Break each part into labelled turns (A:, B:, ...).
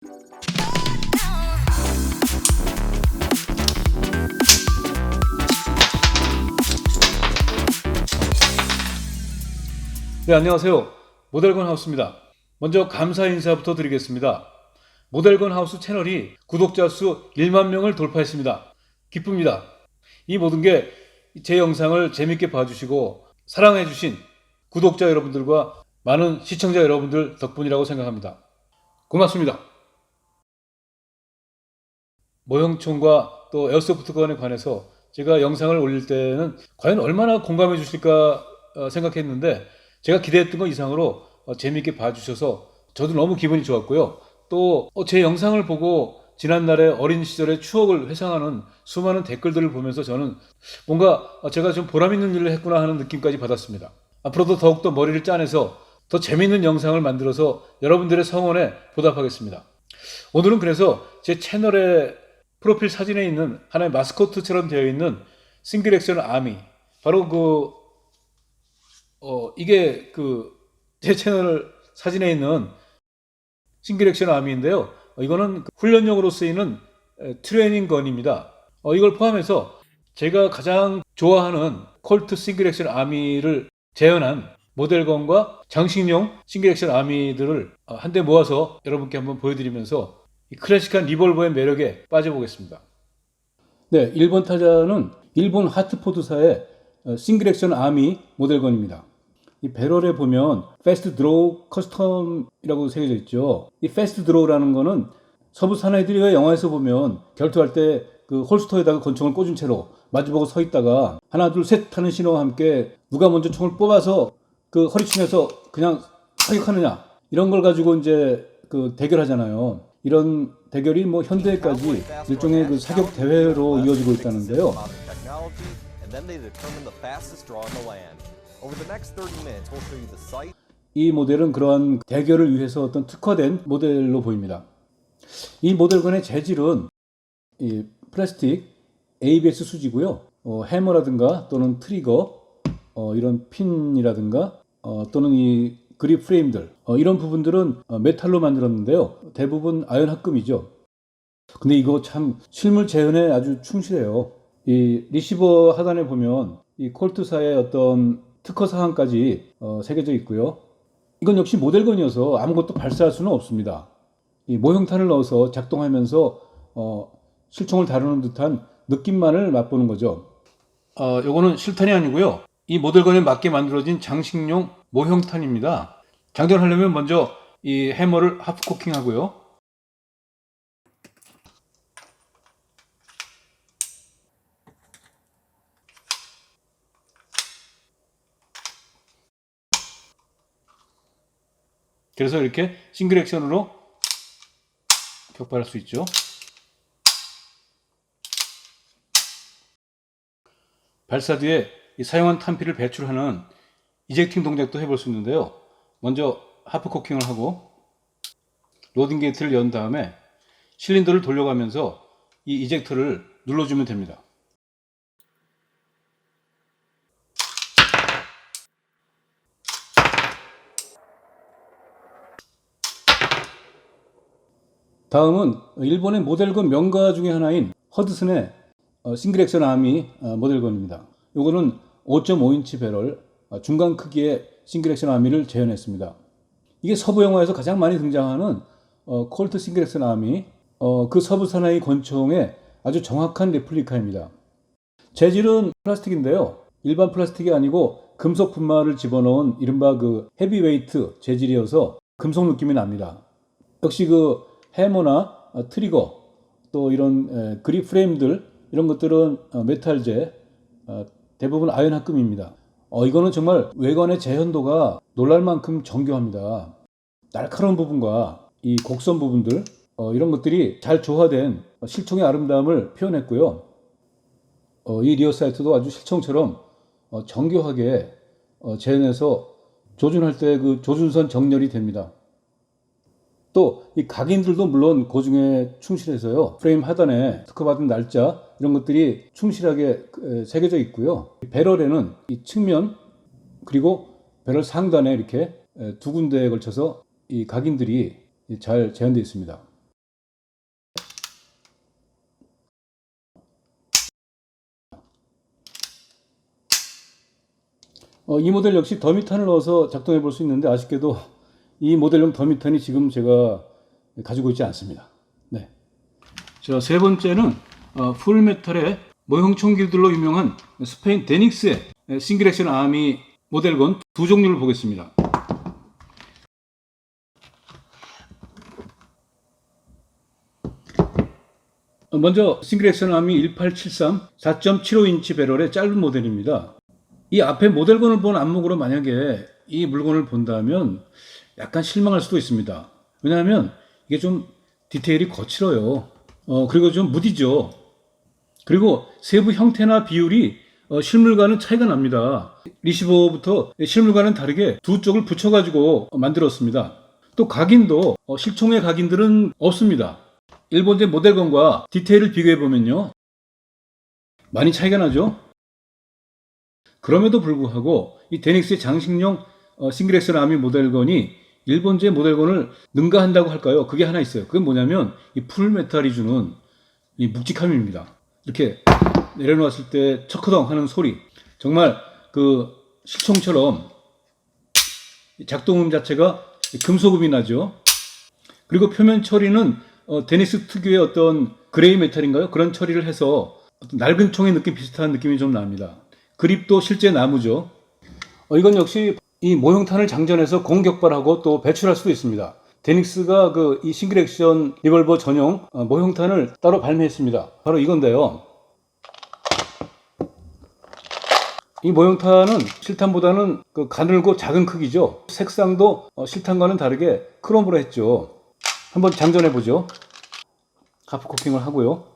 A: 네, 안녕하세요. 모델건 하우스입니다. 먼저 감사 인사부터 드리겠습니다. 모델건 하우스 채널이 구독자 수 1만 명을 돌파했습니다. 기쁩니다. 이 모든 게 제 영상을 재밌게 봐주시고 사랑해주신 구독자 여러분들과 많은 시청자 여러분들 덕분이라고 생각합니다. 고맙습니다. 모형총과 또 에어소프트건에 관해서 제가 영상을 올릴 때는 과연 얼마나 공감해 주실까 생각했는데 제가 기대했던 것 이상으로 재미있게 봐주셔서 저도 너무 기분이 좋았고요. 또 제 영상을 보고 지난날의 어린 시절의 추억을 회상하는 수많은 댓글들을 보면서 저는 뭔가 제가 좀 보람 있는 일을 했구나 하는 느낌까지 받았습니다. 앞으로도 더욱더 머리를 짜내서 더 재미있는 영상을 만들어서 여러분들의 성원에 보답하겠습니다. 오늘은 그래서 제 채널의 프로필 사진에 있는 하나의 마스코트처럼 되어 있는 싱글 액션 아미, 바로 이게 제 채널 사진에 있는 싱글 액션 아미인데요. 이거는 훈련용으로 쓰이는 트레이닝 건입니다. 이걸 포함해서 제가 가장 좋아하는 콜트 싱글 액션 아미를 재현한 모델건과 장식용 싱글 액션 아미들을 한데 모아서 여러분께 한번 보여드리면서 이 클래식한 리볼버의 매력에 빠져보겠습니다. 네, 1번 타자는 일본 하트포드사의 싱글 액션 아미 모델건입니다. 이 배럴에 보면 패스트 드로우 커스텀이라고 새겨져 있죠. 이 패스트 드로우라는 거는 서부 사나이들이 왜 영화에서 보면 결투할 때 그 홀스터에다가 권총을 꽂은 채로 마주보고 서 있다가 하나 둘 셋 하는 신호와 함께 누가 먼저 총을 뽑아서 그 허리춤에서 그냥 사격하느냐, 이런 걸 가지고 이제 대결하잖아요. 이런 대결이 뭐 현대까지 일종의 그 사격 대회로 이어지고 있다는데요. 이 모델은 그러한 대결을 위해서 어떤 특화된 모델로 보입니다. 이 모델건의 재질은 이 플라스틱 ABS 수지고요. 해머라든가 또는 트리거, 이런 핀이라든가 또는 이 그립 프레임들, 이런 부분들은 메탈로 만들었는데요. 대부분 아연 합금이죠. 근데 이거 참 실물 재현에 아주 충실해요. 이 리시버 하단에 보면 이 콜트사의 어떤 특허 사항까지 새겨져 있고요. 이건 역시 모델건이어서 아무것도 발사할 수는 없습니다. 이 모형탄을 넣어서 작동하면서 실총을 다루는 듯한 느낌만을 맛보는 거죠. 요거는 실탄이 아니고요. 이 모델건에 맞게 만들어진 장식용 모형탄입니다. 장전하려면 먼저 이 해머를 하프 코킹 하고요. 그래서 이렇게 싱글 액션으로 격발할 수 있죠. 발사 뒤에 이 사용한 탄피를 배출하는 이젝팅 동작도 해볼 수 있는데요. 먼저 하프 코킹을 하고 로딩 게이트를 연 다음에 실린더를 돌려가면서 이 이젝터를 눌러주면 됩니다. 다음은 일본의 모델건 명가 중에 하나인 허드슨의 싱글 액션 아미 모델건입니다. 이거는 5.5인치 배럴 중간 크기의 싱글 액션 아미를 재현했습니다. 이게 서부 영화에서 가장 많이 등장하는 콜트 싱글 액션 아미, 그 서부 사나이 권총의 아주 정확한 레플리카입니다. 재질은 플라스틱인데요. 일반 플라스틱이 아니고 금속 분말을 집어넣은 이른바 헤비웨이트 재질이어서 금속 느낌이 납니다. 역시 해머나 트리거 또 이런 그립 프레임들, 이런 것들은 메탈재, 대부분 아연 합금입니다. 이거는 정말 외관의 재현도가 놀랄 만큼 정교합니다. 날카로운 부분과 이 곡선 부분들, 이런 것들이 잘 조화된 실총의 아름다움을 표현했고요. 이 리어 사이트도 아주 실총처럼 정교하게 재현해서 조준할 때 그 조준선 정렬이 됩니다. 또 이 각인들도 물론 고증에 충실해서요. 프레임 하단에 특허받은 날짜, 이런 것들이 충실하게 새겨져 있고요. 배럴에는 이 측면 그리고 배럴 상단에 이렇게 두 군데에 걸쳐서 이 각인들이 잘 재현되어 있습니다. 이 모델 역시 더미탄을 넣어서 작동해 볼 수 있는데 아쉽게도 이 모델용 더미탄이 지금 제가 가지고 있지 않습니다. 네. 자, 세 번째는 풀메탈의 모형 총기들로 유명한 스페인 데닉스의 싱글 액션 아미 모델건 두 종류를 보겠습니다. 먼저 싱글 액션 아미 1873 4.75인치 배럴의 짧은 모델입니다. 이 앞에 모델건을 본 안목으로 만약에 이 물건을 본다면 약간 실망할 수도 있습니다. 왜냐하면 이게 좀 디테일이 거칠어요. 그리고 좀 무디죠. 그리고 세부 형태나 비율이 실물과는 차이가 납니다. 리시버부터 실물과는 다르게 두 쪽을 붙여가지고 만들었습니다. 또 각인도 실총의 각인들은 없습니다. 일본제 모델건과 디테일을 비교해보면요, 많이 차이가 나죠. 그럼에도 불구하고 이 데닉스의 장식용 싱글 액션 아미 모델건이 일본제 모델건을 능가한다고 할까요? 그게 하나 있어요. 그게 뭐냐면 이 풀메탈이 주는 이 묵직함입니다. 이렇게 내려놓았을 때 척커덩 하는 소리, 정말 그 실총처럼 작동음 자체가 금속음이 나죠. 그리고 표면 처리는 데닉스 특유의 어떤 그레이 메탈인가요? 그런 처리를 해서 어떤 낡은 총의 느낌 비슷한 느낌이 좀 납니다. 그립도 실제 나무죠. 이건 역시 이 모형탄을 장전해서 공격발하고 또 배출할 수도 있습니다. 데닉스가 이 싱글 액션 리볼버 전용 모형탄을 따로 발매했습니다. 바로 이건데요. 이 모형탄은 실탄보다는 가늘고 작은 크기죠. 색상도 실탄과는 다르게 크롬으로 했죠. 한번 장전해 보죠. 하프 코팅을 하고요.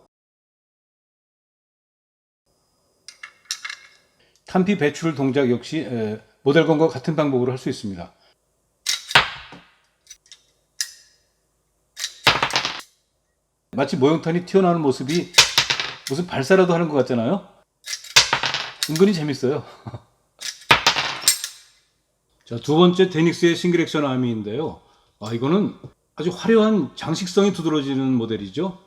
A: 탄피 배출 동작 역시 모델건과 같은 방법으로 할 수 있습니다. 마치 모형탄이 튀어나오는 모습이 무슨 발사라도 하는 것 같잖아요. 은근히 재밌어요. 자, 두 번째 데닉스의 싱글 액션 아미인데요. 이거는 아주 화려한 장식성이 두드러지는 모델이죠.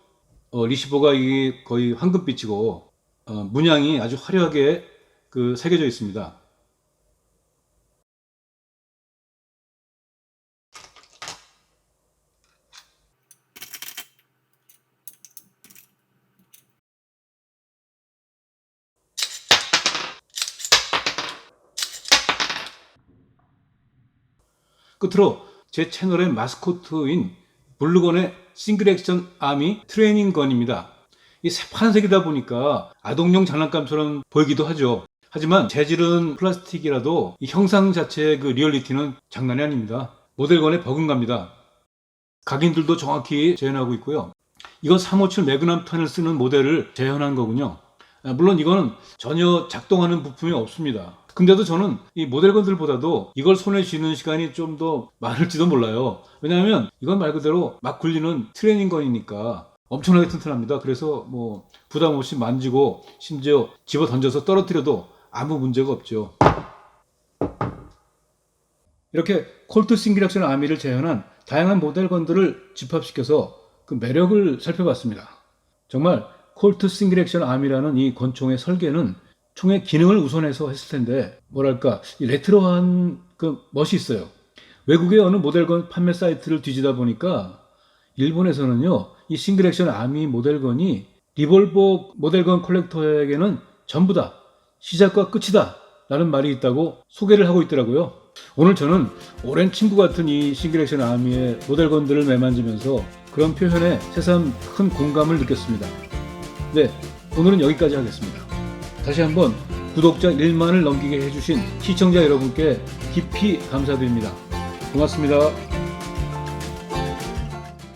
A: 리시버가 이게 거의 황금빛이고 문양이 아주 화려하게 새겨져 있습니다. 끝으로 제 채널의 마스코트인 블루건의 싱글 액션 아미 트레이닝 건입니다. 이 새파란색이다 보니까 아동용 장난감처럼 보이기도 하죠. 하지만 재질은 플라스틱이라도 이 형상 자체의 리얼리티는 장난이 아닙니다. 모델건에 버금갑니다. 각인들도 정확히 재현하고 있고요. 이건 357 매그넘 탄을 쓰는 모델을 재현한 거군요. 물론 이거는 전혀 작동하는 부품이 없습니다. 근데도 저는 이 모델건들보다도 이걸 손에 쥐는 시간이 좀 더 많을지도 몰라요. 왜냐하면 이건 말 그대로 막 굴리는 트레이닝건이니까 엄청나게 튼튼합니다. 그래서 부담 없이 만지고 심지어 집어 던져서 떨어뜨려도 아무 문제가 없죠. 이렇게 콜트 싱글 액션 아미를 재현한 다양한 모델건들을 집합시켜서 그 매력을 살펴봤습니다. 정말 콜트 싱글 액션 아미라는 이 권총의 설계는 총의 기능을 우선해서 했을 텐데 뭐랄까 이 레트로한 멋이 있어요. 외국의 어느 모델건 판매 사이트를 뒤지다 보니까 일본에서는요, 이 싱글 액션 아미 모델건이 리볼버 모델건 콜렉터에게는 전부 다 시작과 끝이다 라는 말이 있다고 소개를 하고 있더라고요. 오늘 저는 오랜 친구 같은 이 싱글 액션 아미의 모델건들을 매만지면서 그런 표현에 새삼 큰 공감을 느꼈습니다. 네, 오늘은 여기까지 하겠습니다. 다시 한번 구독자 1만을 넘기게 해주신 시청자 여러분께 깊이 감사드립니다. 고맙습니다.